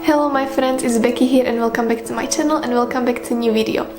Hello my friends, it's Becky here and welcome back to my channel and welcome back to a new video.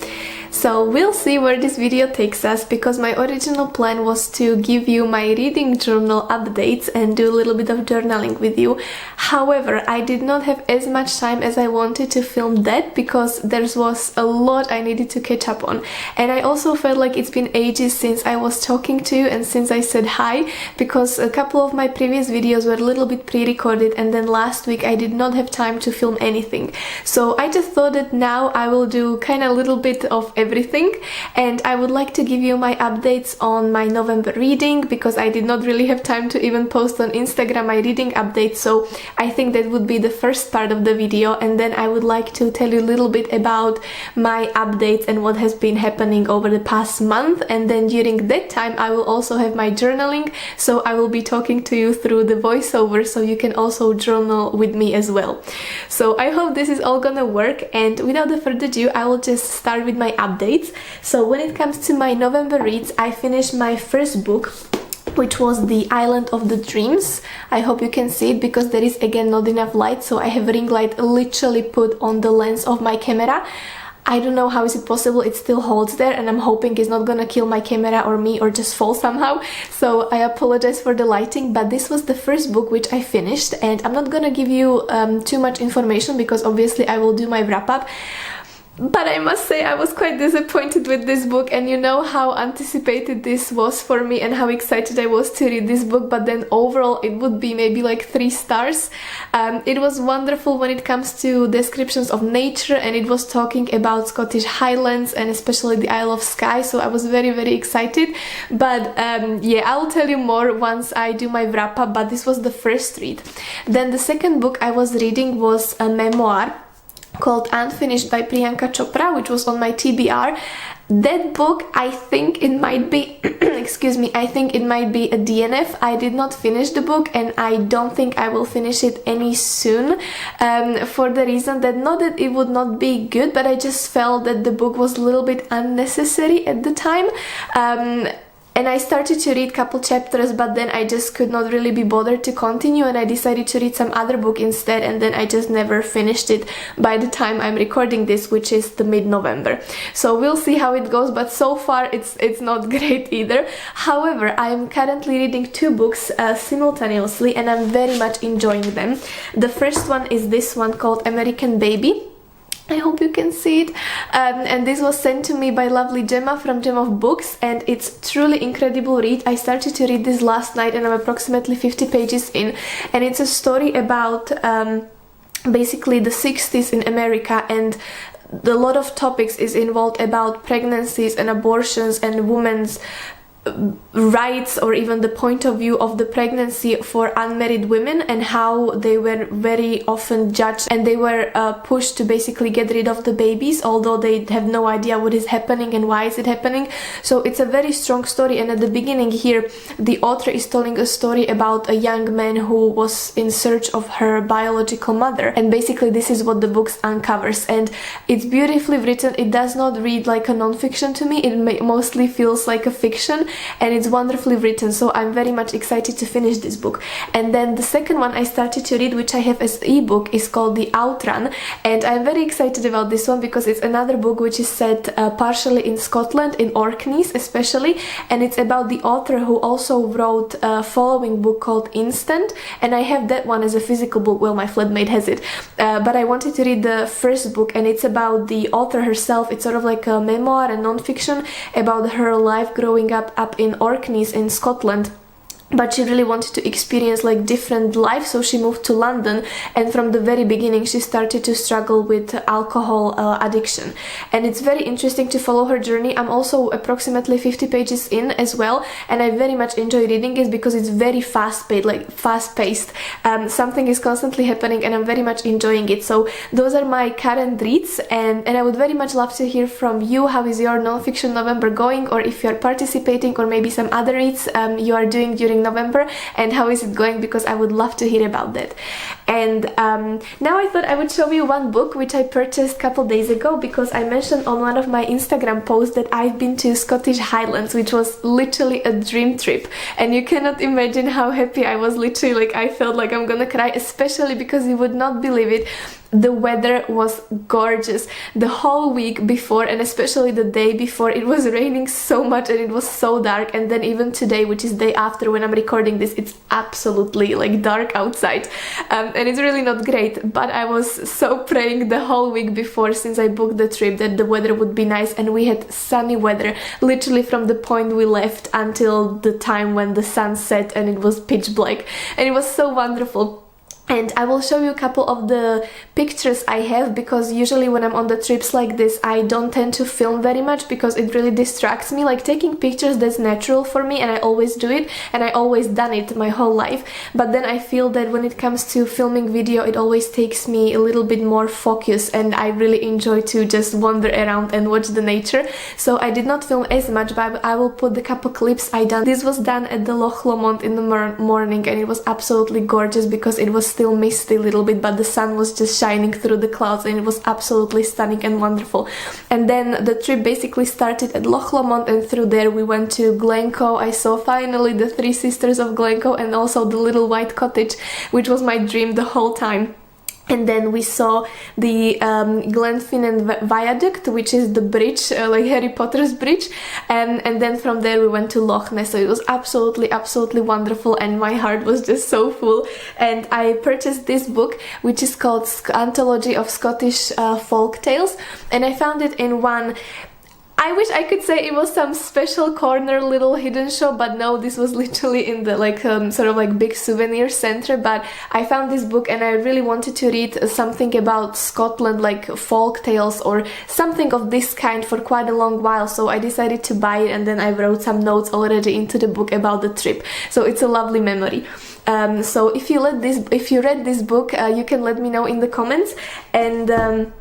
So we'll see where this video takes us, because my original plan was to give you my reading journal updates and do a little bit of journaling with you. However, I did not have as much time as I wanted to film that, because there was a lot I needed to catch up on. And I also felt like it's been ages since I was talking to you and since I said hi, because a couple of my previous videos were a little bit pre-recorded and then last week I did not have time to film anything. So I just thought that now I will do kind of a little bit of everything, and I would like to give you my updates on my November reading, because I did not really have time to even post on Instagram my reading updates, so I think that would be the first part of the video, and then I would like to tell you a little bit about my updates and what has been happening over the past month, and then during that time I will also have my journaling, so I will be talking to you through the voiceover, so you can also journal with me as well. So I hope this is all gonna work, and without further ado I will just start with my updates. So when it comes to my November reads, I finished my first book, which was The Island of the Dreams. I hope you can see it, because there is again not enough light, so I have ring light literally put on the lens of my camera. I don't know how is it possible, it still holds there, and I'm hoping it's not gonna kill my camera or me or just fall somehow, so I apologize for the lighting. But this was the first book which I finished, and I'm not gonna give you too much information because obviously I will do my wrap-up. But I must say I was quite disappointed with this book, and you know how anticipated this was for me and how excited I was to read this book, but then overall it would be maybe like 3 stars. It was wonderful when it comes to descriptions of nature, and it was talking about Scottish Highlands and especially the Isle of Skye, so I was very excited. But yeah, I'll tell you more once I do my wrap-up, but this was the first read. Then the second book I was reading was a memoir called Unfinished by Priyanka Chopra, which was on my TBR. That book, I think it might be excuse me, I think it might be a DNF. I did not finish the book, and I don't think I will finish it any soon, for the reason that not that it would not be good, but I just felt that the book was a little bit unnecessary at the time. And I started to read a couple chapters, but then I just could not really be bothered to continue, and I decided to read some other book instead, and then I just never finished it by the time I'm recording this, which is the mid-November. So we'll see how it goes, but so far it's not great either. However, I'm currently reading 2 books simultaneously, and I'm very much enjoying them. The first one is this one called American Baby. I hope you can see it, and this was sent to me by lovely Gemma from Gem of Books, and it's truly incredible read. I started to read this last night and I'm approximately 50 pages in, and it's a story about basically the 60s in America, and a lot of topics is involved about pregnancies and abortions and women's rights, or even the point of view of the pregnancy for unmarried women, and how they were very often judged, and they were pushed to basically get rid of the babies, although they have no idea what is happening and why is it happening. So it's a very strong story, and at the beginning here the author is telling a story about a young man who was in search of her biological mother, and basically this is what the book uncovers, and it's beautifully written. It does not read like a non-fiction to me, it mostly feels like a fiction, and it's wonderfully written, so I'm very much excited to finish this book. And then the second one I started to read, which I have as ebook, is called The Outrun, and I'm very excited about this one because it's another book which is set partially in Scotland, in Orkneys especially, and it's about the author who also wrote a following book called Instant, and I have that one as a physical book. Well, my flatmate has it, but I wanted to read the first book, and it's about the author herself. It's sort of like a memoir and non-fiction about her life growing up in Orkneys in Scotland. but she really wanted to experience like different life, so she moved to London, and from the very beginning she started to struggle with alcohol addiction, and it's very interesting to follow her journey. I'm also approximately 50 pages in as well, and I very much enjoy reading it because it's very fast-paced. Something is constantly happening and I'm very much enjoying it. So those are my current reads, and I would very much love to hear from you. How is your non-fiction November going, or if you're participating, or maybe some other reads you are doing during during November, and how is it going, because I would love to hear about that. And now I thought I would show you one book which I purchased a couple days ago, because I mentioned on one of my Instagram posts that I've been to Scottish Highlands, which was literally a dream trip, and you cannot imagine how happy I was. Literally, like, I felt like I'm gonna cry, especially because you would not believe it, the weather was gorgeous. The whole week before, and especially the day before, it was raining so much and it was so dark, and then even today, which is day after when I'm recording this, it's absolutely like dark outside, and it's really not great. But I was so praying the whole week before, since I booked the trip, that the weather would be nice, and we had sunny weather literally from the point we left until the time when the sun set and it was pitch black, and it was so wonderful. And I will show you a couple of the pictures I have, because usually when I'm on the trips like this, I don't tend to film very much because it really distracts me. Like, taking pictures, that's natural for me, and I always do it, and I always done it my whole life. But then I feel that when it comes to filming video, it always takes me a little bit more focus, and I really enjoy to just wander around and watch the nature. So I did not film as much, but I will put the couple clips I done. This was done at the Loch Lomond in the morning, and it was absolutely gorgeous because it was still misty a little bit, but the sun was just shining through the clouds, and it was absolutely stunning and wonderful. And then the trip basically started at Loch Lomond, and through there we went to Glencoe. I saw finally the Three Sisters of Glencoe, and also the little white cottage, which was my dream the whole time. And then we saw the Glenfinnan Viaduct, which is the bridge, like Harry Potter's bridge, and then from there we went to Loch Ness. So it was absolutely wonderful, and my heart was just so full. And I purchased this book, which is called Anthology of Scottish Folk Tales, and I found it in one. I wish I could say it was some special corner little hidden shop, but no, this was literally in the sort of like big souvenir center. But I found this book, and I really wanted to read something about Scotland, like folk tales or something of this kind, for quite a long while. So I decided to buy it, and then I wrote some notes already into the book about the trip. So it's a lovely memory. So if you read this book, you can let me know in the comments. And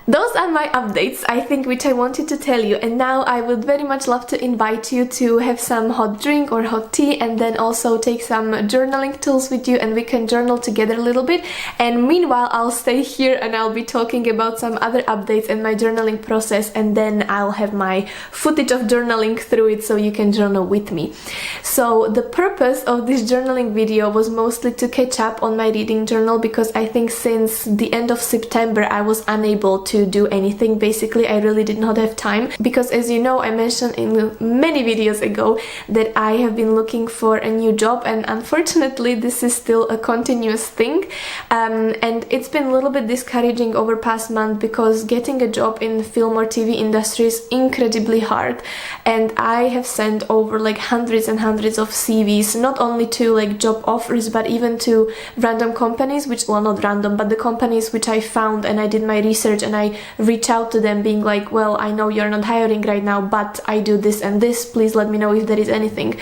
those are my updates, I think, which I wanted to tell you. And now I would very much love to invite you to have some hot drink or hot tea, and then also take some journaling tools with you, and we can journal together a little bit. And meanwhile, I'll stay here and I'll be talking about some other updates and my journaling process, and then I'll have my footage of journaling through it, so you can journal with me. So the purpose of this journaling video was mostly to catch up on my reading journal, because I think since the end of September I was unable to do anything. Basically, I really did not have time, because as you know, I mentioned in many videos ago that I have been looking for a new job, and unfortunately this is still a continuous thing, and it's been a little bit discouraging over past month, because getting a job in the film or TV industry is incredibly hard. And I have sent over like hundreds and hundreds of CVs, not only to like job offers, but even to random companies, which, well, not random, but the companies which I found, and I did my research, and I reach out to them being like, well, I know you're not hiring right now, but I do this and this, please let me know if there is anything.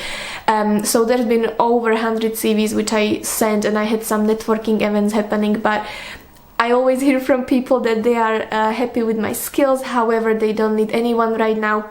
So there's been over 100 CVs which I sent, and I had some networking events happening, but I always hear from people that they are happy with my skills, however they don't need anyone right now.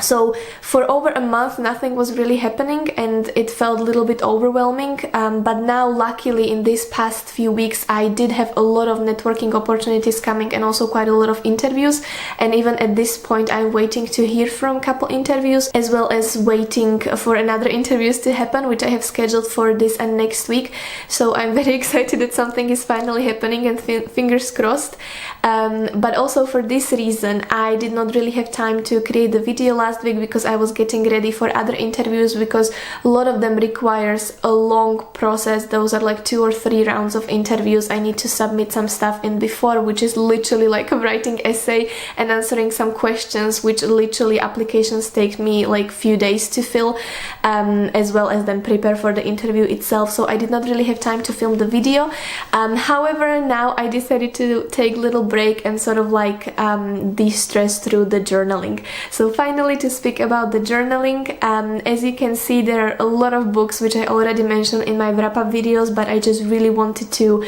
So for over a month nothing was really happening, and it felt a little bit overwhelming, but now luckily in these past few weeks I did have a lot of networking opportunities coming, and also quite a lot of interviews. And even at this point I'm waiting to hear from a couple interviews, as well as waiting for another interviews to happen, which I have scheduled for this and next week. So I'm very excited that something is finally happening, and fingers crossed. But also for this reason I did not really have time to create the video last week, because I was getting ready for other interviews, because a lot of them requires a long process. Those are like 2 or 3 rounds of interviews. I need to submit some stuff in before, which is literally like a writing essay and answering some questions, which literally applications take me like few days to fill, as well as then prepare for the interview itself. So I did not really have time to film the video. However, now I decided to take a little break and sort of like de-stress through the journaling. So finally wanted to speak about the journaling. As you can see, there are a lot of books which I already mentioned in my wrap-up videos, but I just really wanted to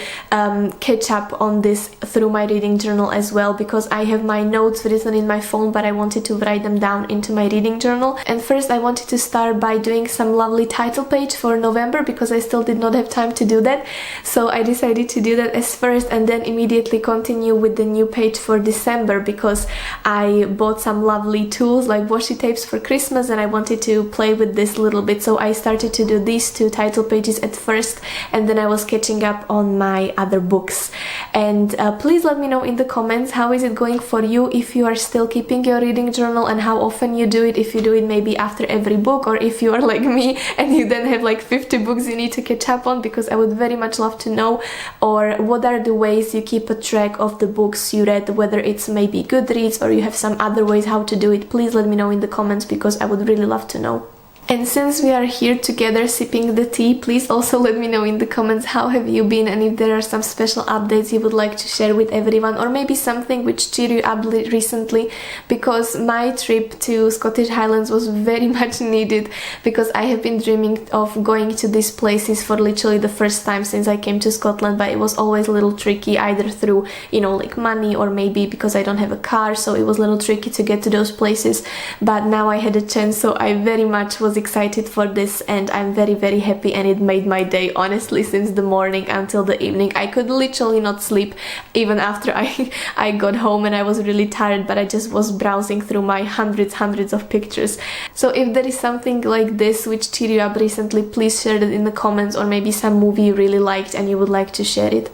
catch up on this through my reading journal as well, because I have my notes written in my phone, but I wanted to write them down into my reading journal. And first I wanted to start by doing some lovely title page for November, because I still did not have time to do that. So I decided to do that as first, and then immediately continue with the new page for December, because I bought some lovely tools like washi tapes for Christmas and I wanted to play with this a little bit. So I started to do these two title pages at first, and then I was catching up on my other books. And please let me know in the comments how is it going for you, if you are still keeping your reading journal and how often you do it, if you do it maybe after every book, or if you are like me and you then have like 50 books you need to catch up on, because I would very much love to know. Or what are the ways you keep a track of the books you read, whether it's maybe Goodreads or you have some other ways how to do it. Please let me know in the comments, because I would really love to know. And since we are here together sipping the tea, please also let me know in the comments how have you been, and if there are some special updates you would like to share with everyone, or maybe something which cheered you up recently, because my trip to Scottish Highlands was very much needed, because I have been dreaming of going to these places for literally the first time since I came to Scotland, but it was always a little tricky, either through, you know, like money, or maybe because I don't have a car, so it was a little tricky to get to those places. But now I had a chance, so I very much was excited for this, and I'm very happy, and it made my day, honestly, since the morning until the evening. I could literally not sleep even after I got home, and I was really tired, but I just was browsing through my hundreds of pictures. So if there is something like this which cheered you up recently, please share it in the comments, or maybe some movie you really liked and you would like to share it.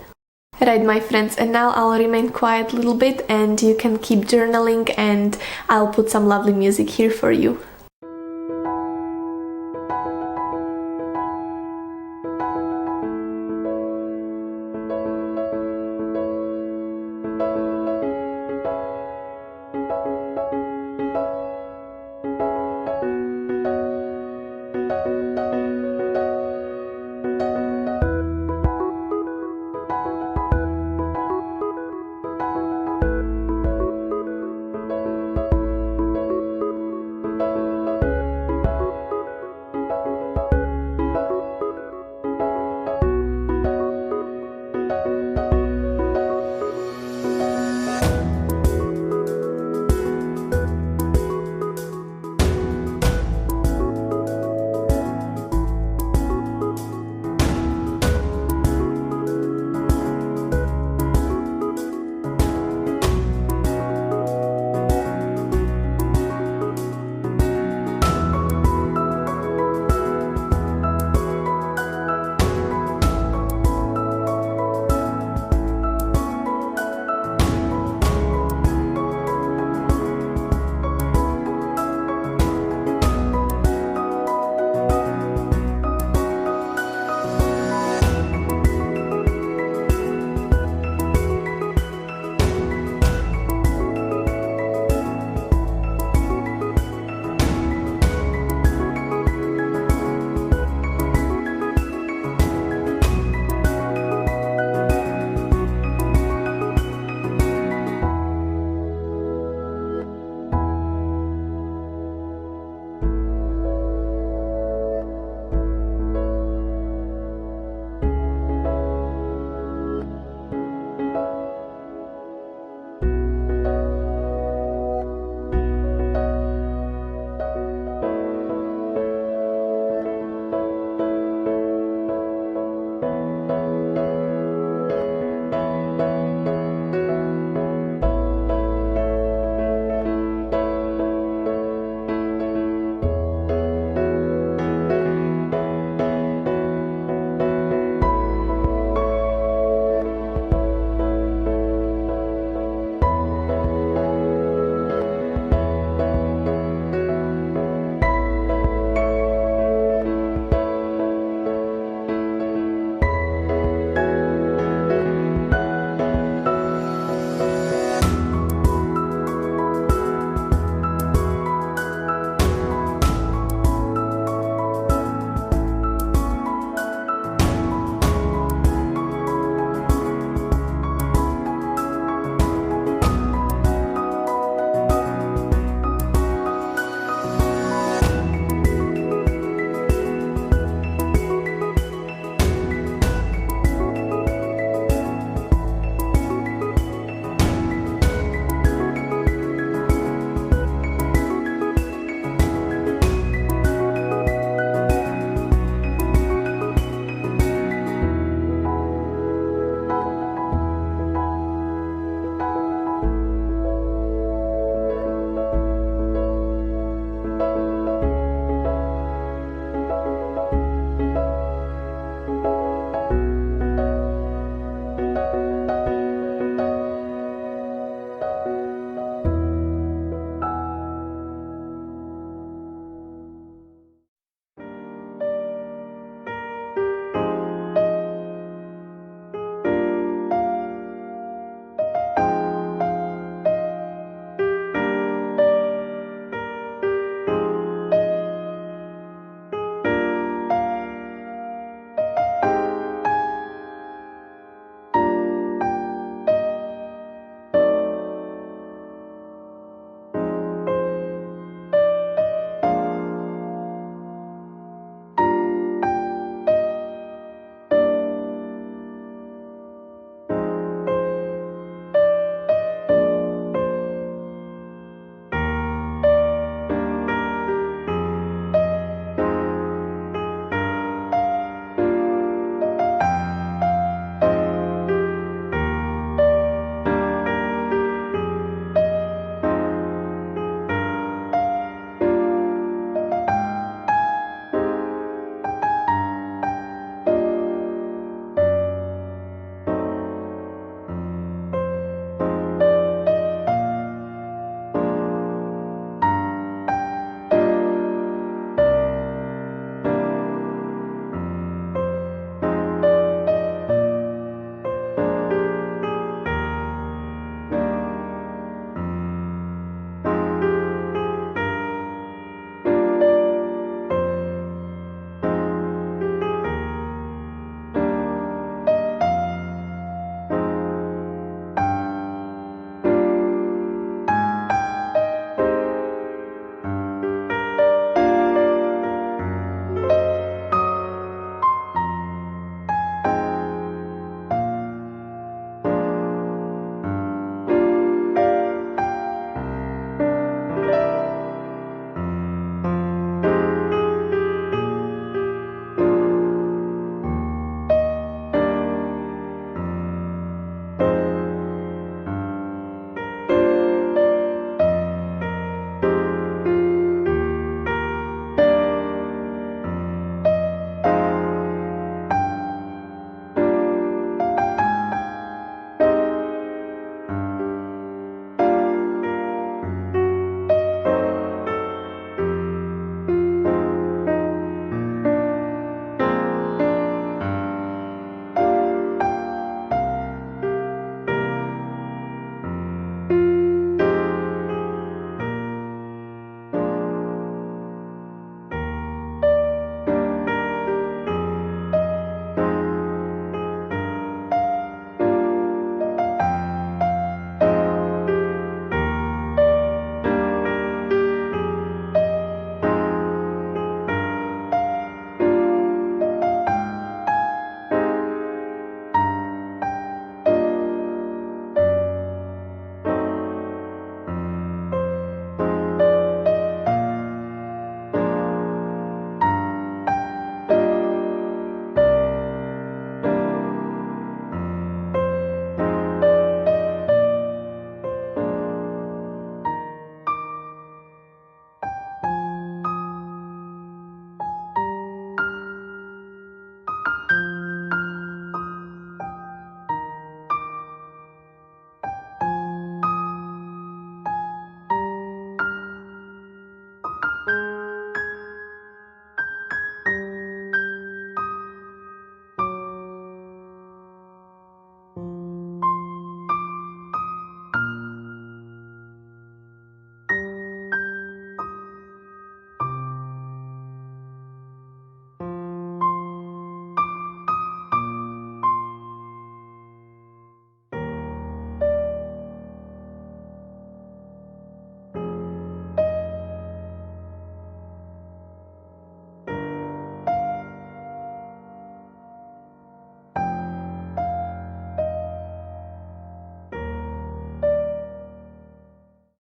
Right, my friends, and now I'll remain quiet a little bit and you can keep journaling, and I'll put some lovely music here for you.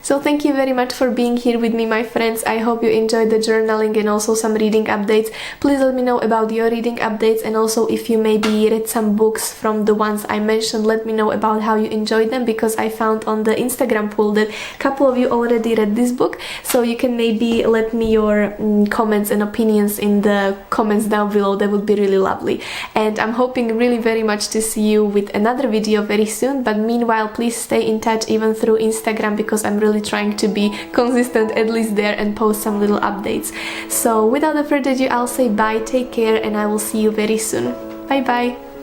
So thank you very much for being here with me, my friends. I hope you enjoyed the journaling and also some reading updates. Please let me know about your reading updates, and also if you maybe read some books from the ones I mentioned, let me know about how you enjoyed them, because I found on the Instagram poll that a couple of you already read this book, so you can maybe let me your comments and opinions in the comments down below. That would be really lovely. And I'm hoping really very much to see you with another video very soon, but meanwhile please stay in touch even through Instagram, because I'm really trying to be consistent at least there and post some little updates. So without further ado, I'll say bye, take care, and I will see you very soon. Bye bye!